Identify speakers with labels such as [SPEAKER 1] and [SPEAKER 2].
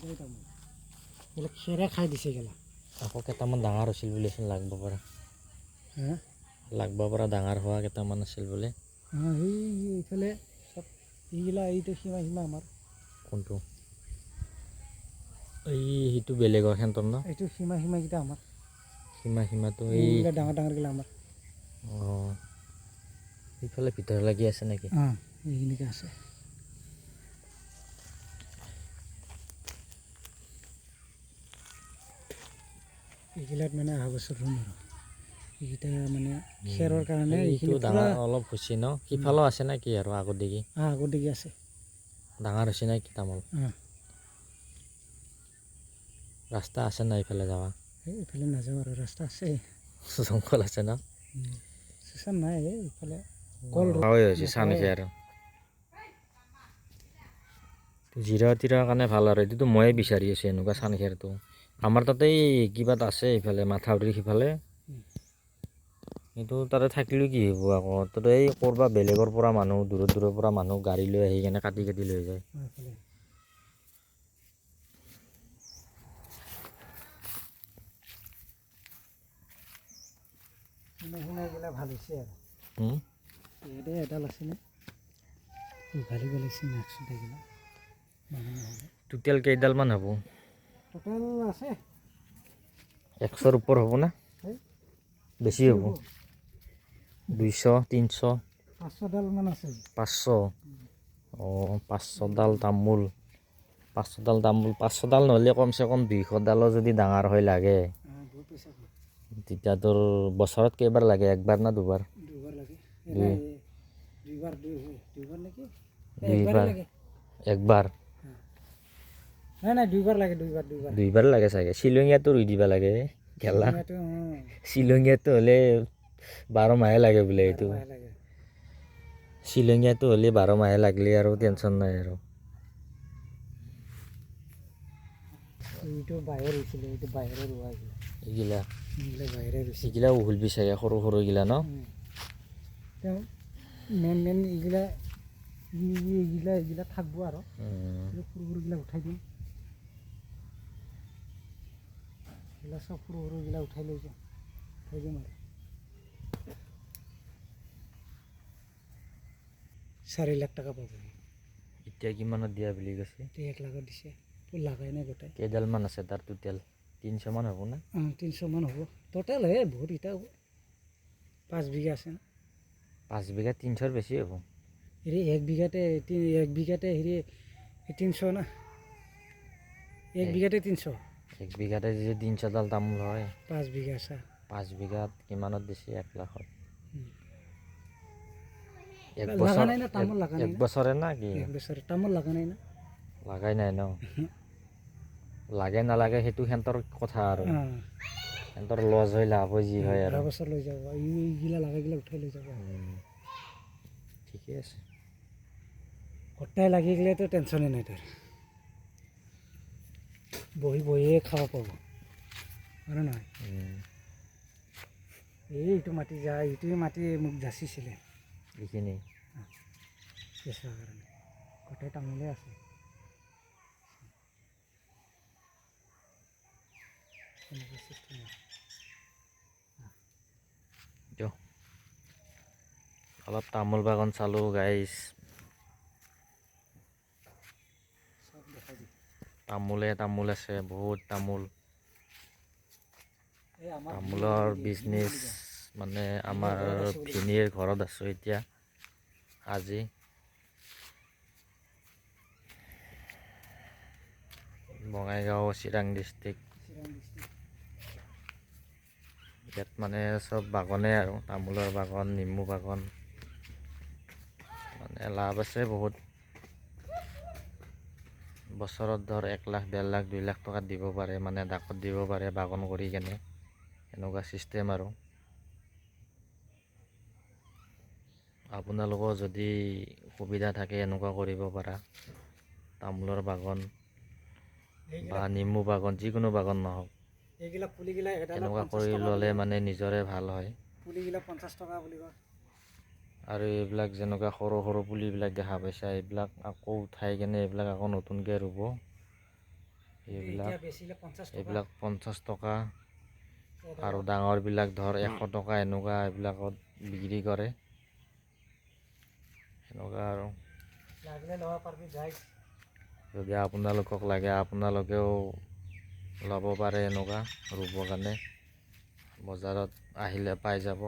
[SPEAKER 1] এইবিলাক খেৰে খাই দিছে গেলা
[SPEAKER 2] আকৌ কেইটামান ডাঙৰ হৈছিল বুলিচোন লাগব পৰা
[SPEAKER 1] হা
[SPEAKER 2] লাগব পৰা ডাঙৰ হোৱা কেইটামান আছিল বোলে
[SPEAKER 1] সেই এইফালে চব এইগিলা এইটো সীমা সীমা আমাৰ
[SPEAKER 2] কোনটো এই সেইটো বেলেগৰ সেন্তৰ ন
[SPEAKER 1] এইটো সীমা সীমাকেইটা আমাৰ
[SPEAKER 2] সীমাটো
[SPEAKER 1] এইগিলা ডাঙৰ ডাঙৰগিলা আমাৰ
[SPEAKER 2] অঁ সিফালে ভিতৰত লাগি আছে নেকি
[SPEAKER 1] অঁ এইখিনিকে আছে এইগিলাত মানে অহা বছৰ ৰুম আৰু এইকেইটা মানে খেৰৰ কাৰণে এইখিনি
[SPEAKER 2] ডাঙৰ অলপ হৈছে ন সিফালেও আছে নে কি আৰু আগত দেখি
[SPEAKER 1] আগত দেখি আছে
[SPEAKER 2] ডাঙৰ হৈছে নে কি তামোল ৰাস্তা আছে না এইফালে যাৱা
[SPEAKER 1] এইফালে নাযাওঁ আৰু ৰাস্তা আছে
[SPEAKER 2] জংঘল আছে ন
[SPEAKER 1] শুকান নাই এইফালে কল
[SPEAKER 2] হৈছে চানখে আৰু জিৰা তিৰাৰ কাৰণে ভাল আৰু এইটোতো ময়ে বিচাৰি আছোঁ এনেকুৱা চানখেৰটো আমাৰ তাতে কিবা এটা আছে এইফালে মাথাউৰিৰ সিফালে কিন্তু তাতে থাকিলেও কি হ'ব আকৌ তাতে এই ক'ৰবা বেলেগৰ পৰা মানুহ দূৰৰ পৰা মানুহ গাড়ী লৈ আহি কেনে কাটি কাটি লৈ যায়
[SPEAKER 1] ভাল হৈছে আৰু এডাল আছেনে ভালে পেলাইছে নাকচুটাগিলা
[SPEAKER 2] টোটেল কেইডালমান হ'ব
[SPEAKER 1] টোটেল আছে
[SPEAKER 2] 100ৰ ওপৰ হ'ব না বেছি হ'ব 200 300
[SPEAKER 1] 500ডাল মান আছে
[SPEAKER 2] 500 অঁ 500ডাল তামোল 500ডাল নহ'লে কমচে কম 200ডালো যদি ডাঙৰ হৈ লাগে তেতিয়া তোৰ বছৰত কেইবাৰ লাগে একবাৰ না দুবাৰ একবাৰ
[SPEAKER 1] নাই
[SPEAKER 2] দুইবাৰ লাগে চাগে শ্বিলঙীয়াটো ৰুই দিব লাগে গেলা শ্বিলঙীয়াটো হ'লে 12 মাহে লাগে বোলে এইটো শ্বিলঙীয়াটো হ'লে 12 মাহে লাগিলে আৰু টেনশ্যন নাই আৰু
[SPEAKER 1] এইটো বাহিৰ হৈছিলে এইটো বাহিৰে ৰোৱা
[SPEAKER 2] এইগিলা
[SPEAKER 1] বাহিৰে ৰুইছে
[SPEAKER 2] এইগিলা উঘুলবি চাগে সৰু সৰুগিলা ন
[SPEAKER 1] মেইন এইগিলা এইগিলা থাকব আৰু সৰু সৰুগিলা উঠাই দিম এইগিলা চব সৰু সৰুগিলা উঠাই লৈ যাম উঠাই দিম আৰু 4 লাখ টকা পাব
[SPEAKER 2] এতিয়া কিমানত দিয়া বুলি কৈছে
[SPEAKER 1] 1 লাখত দিছে লাগাই নাই গোটাই
[SPEAKER 2] কেইডালমান আছে তাৰ টোটেল 300 মান হ'ব না
[SPEAKER 1] 300 মান হ'ব টোটেল বহুত ইটা হ'ব 5 বিঘা আছে না
[SPEAKER 2] 5 বিঘা 300ৰ বেছি হ'ব
[SPEAKER 1] হেৰি 1 বিঘাতে হেৰি 300 না 1 বিঘাতে 300
[SPEAKER 2] 1 বিঘাতে যদি 300ডাল তামোল হয়
[SPEAKER 1] 5 বিঘা আছে
[SPEAKER 2] 5 বিঘাত কিমানত দিছে 1 লাখত
[SPEAKER 1] লাগা নাই না তামোল লাগা নাই
[SPEAKER 2] এক বছৰে না কি
[SPEAKER 1] এক বছৰ তামোল লাগা নাই না
[SPEAKER 2] লাগাই নাই ন লাগে নালাগে সেইটো সেন্তৰ কথা আৰু সেন্তৰ লছ হৈ লাভ হৈ যি হয় আৰু
[SPEAKER 1] বছৰ লৈ যাব এইগিলা লাগাগিলা উঠাই লৈ যাব
[SPEAKER 2] ঠিকে আছে
[SPEAKER 1] গোটাই লাগি গেলেতো টেনশ্যনে নাই তাৰ বহিয়ে খাব পাব হয় নহয় এইটো মাটি যায় এইটোৱে মাটি মোক যাচিছিলে
[SPEAKER 2] এইখিনি
[SPEAKER 1] কেঁচা কাৰণে গোটাই তামোলে আছে
[SPEAKER 2] অলপ তামোল বাগান চালোঁ গাইজ তামোল আছে বহুত তামোলৰ বিজনেছ মানে আমাৰ ভিনীৰ ঘৰত আছোঁ এতিয়া আজি বঙাইগাঁও চিৰাং ডিষ্ট্ৰিক্ট ইয়াত মানে চব বাগানে আৰু তামোলৰ বাগান নেমু বাগান মানে লাভ আছে বহুত বছৰত ধৰ 1 লাখ 1.5 লাখ 2 লাখ টকাত দিব পাৰে মানে ডাকত দিব পাৰে বাগান কৰি কেনে এনেকুৱা চিষ্টেম আৰু আপোনালোকৰ যদি সুবিধা থাকে এনেকুৱা কৰিব পাৰা তামোলৰ বাগান বা নেমু বাগান যিকোনো বাগান নহওক
[SPEAKER 1] এইগিলা পুলিগিলা
[SPEAKER 2] এনেকুৱা কৰি ল'লে মানে নিজৰে ভাল হয়
[SPEAKER 1] পুলিগিলা 50 টকা বুলি কয়
[SPEAKER 2] আৰু এইবিলাক যেনেকুৱা সৰু পুলিবিলাক দেখা পাইছা এইবিলাক আকৌ উঠাই কেনে এইবিলাক আকৌ নতুনকৈ ৰুব এইবিলাক
[SPEAKER 1] বেচিলে 50 টকা
[SPEAKER 2] এইবিলাক 50 টকা
[SPEAKER 1] এটা
[SPEAKER 2] আৰু ডাঙৰবিলাক ধৰ 100 টকা এনেকুৱা এইবিলাকত বিক্ৰী কৰে এনেকুৱা আৰু
[SPEAKER 1] লাগিলে ল'ব পাৰিবি গাইছ
[SPEAKER 2] যদি আপোনালোকক লাগে আপোনালোকেও ল'ব পাৰে এনেকুৱা ৰুবৰ কাৰণে বজাৰত আহিলে পাই যাব